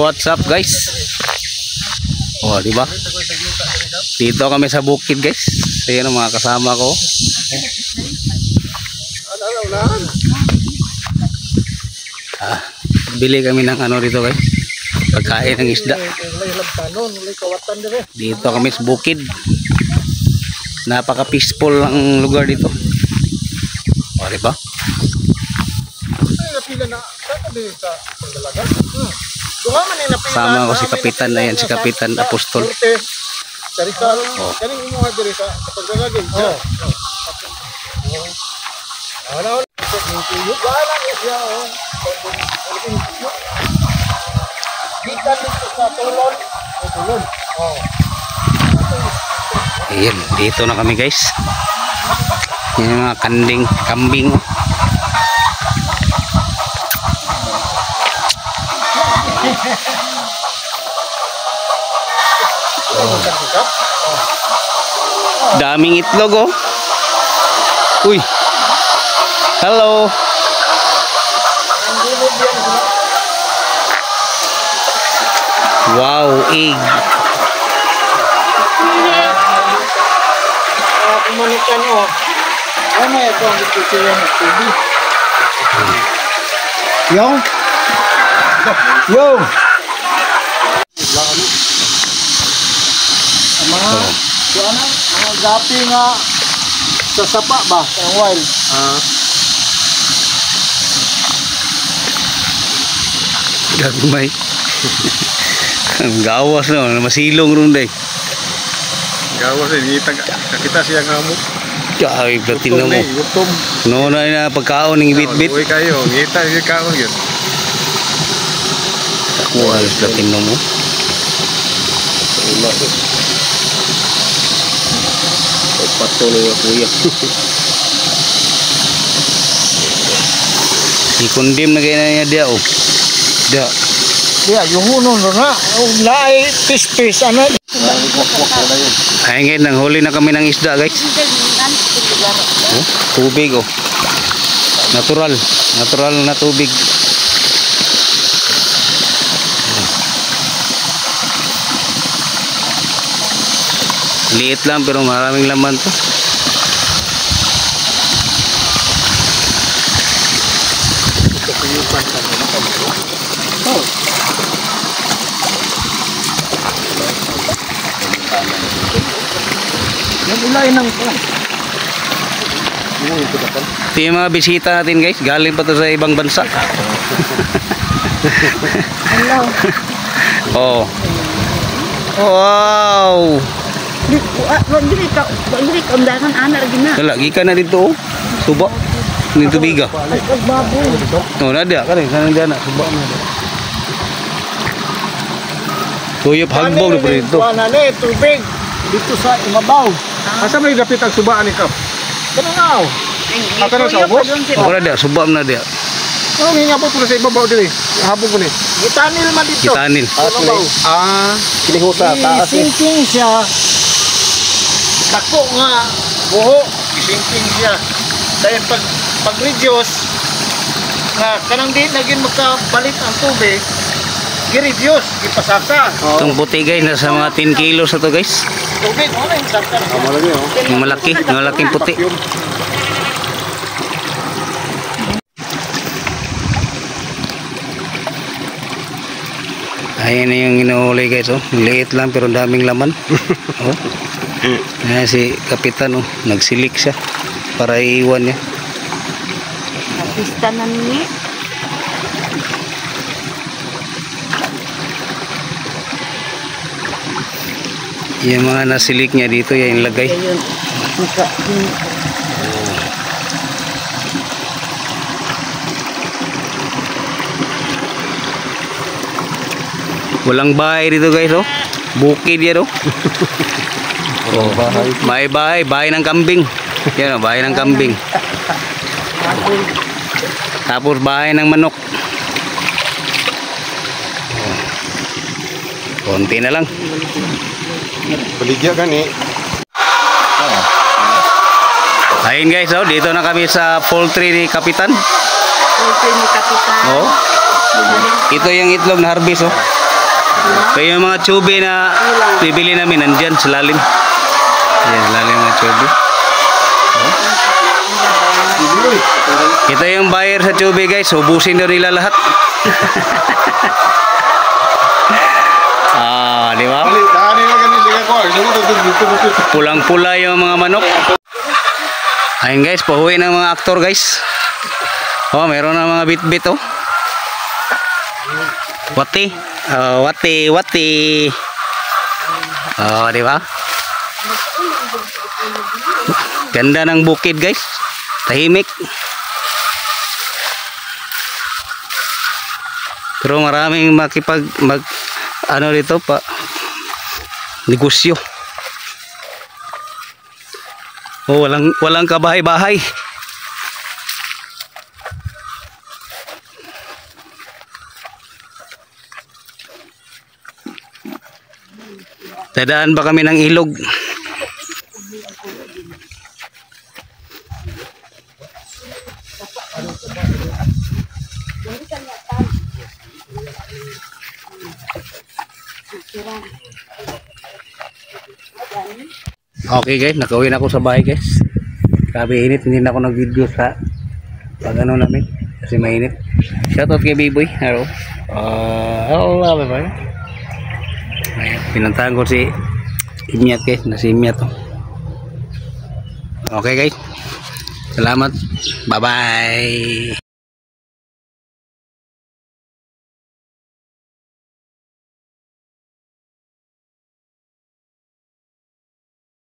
what's up guys? Oh, di ba? Dito kami sa bukid guys. Ayan ang mga kasama ko. Bili kami ng ano dito guys. Pagkain ng isda. Dito kami sa bukid. Napaka peaceful ang lugar dito. Oh, di ba? Sama ko si Kapitan na yan, si Kapitan Apostol. Ayan, dito na kami guys. Yan yung mga kambing. Daming itlog oh. Uy. Hello. Wow, egg. Kumanikan oh. Ano ito ang itutuloy ng TV? Yo. Mga gapi nga sa sapa ba? Ang wild. Gagmay. Ang gawas no, masilong ron day. Gawas ini kita siya nga mo. Ay, platino mo. Gutom. No na pagkaon ng bit-bit. Uy kayo, ngita si kaon yun. Ako ay platino mo. Patuloy ako kuya. Ikundim na kaya niya dia oh. Dia yung hunon na. Lai pis ano. Ay ngayon nang huli na kami ng isda guys. Oh, tubig oh. Natural na tubig. Liit lang pero maraming laman to. Nagulay ng Ito yung mga bisita natin guys. Galing pa to sa ibang bansa. Hello. Oh. Wow. Dili ka undangan ana lagi na. Lagi ka na dito oh. Suba. Dito biga. Baboy. Oh, nada ka rin. Sana dyan na. Suba na. Tuyop hagbog na po dito. Tubig. Dito sa imabaw. Asa may gapit ang subaan ikaw? Kanang Aka na sa ubos? Ako na dia. Suba na dia. Oh, nga po sa ibabaw dili. Habog ko ni. Gitanil man dito. Kitanil. Kilihuta taas. Sinking siya. Dako nga buho, sinking siya. Dahil pag reduce nga kanang di naging magkabalit ang tubig, gi-reduce, ipasaka. Itong puti guys, nasa mga 10 kilos na to guys. Tubig, ano yung saka? Yung malaking puti. Ayan na yung inuuli guys oh. Liit lang pero daming laman. Oh. Ayan si Kapitan oh. Nagsilik siya para iiwan niya. Pista na ni. Yung mga nasilik niya dito yan ilagay. Walang bahay dito guys oh. Bukid yan oh. Oh, may bahay ng kambing. Yan oh, bahay ng kambing. Tapos bahay ng manok. Konti na lang. Baligya gani. Ayun guys, oh, dito na kami sa poultry ni Kapitan. Poultry ni Kapitan. Oh. Ito yung itlog na harvest oh. Kaya yung mga tube na bibili namin nandyan sa lalim. Ayan, sa lalim mga tube. Ito yung buyer sa tube guys, ubusin daw nila lahat. Di ba? Pulang-pula yung mga manok. Ayun guys, pahuwi ng mga aktor guys. Oh, meron na mga bit-bit oh. Wati. Wati. Oh, di ba? Ganda ng bukid guys. Tahimik. Pero maraming ano dito pa negosyo. Oh, walang kabahay-bahay. Dadaan ba kami ng ilog? Okay guys, nakauwi na ako sa bahay guys. Grabe init, hindi na ako nag-video sa pag ano namin kasi mainit. Shoutout kay B-Boy. Hello. Hello, bye-bye. Pinuntahan ko si Imyat guys, na si Imyat oh. Okay guys, salamat, bye bye.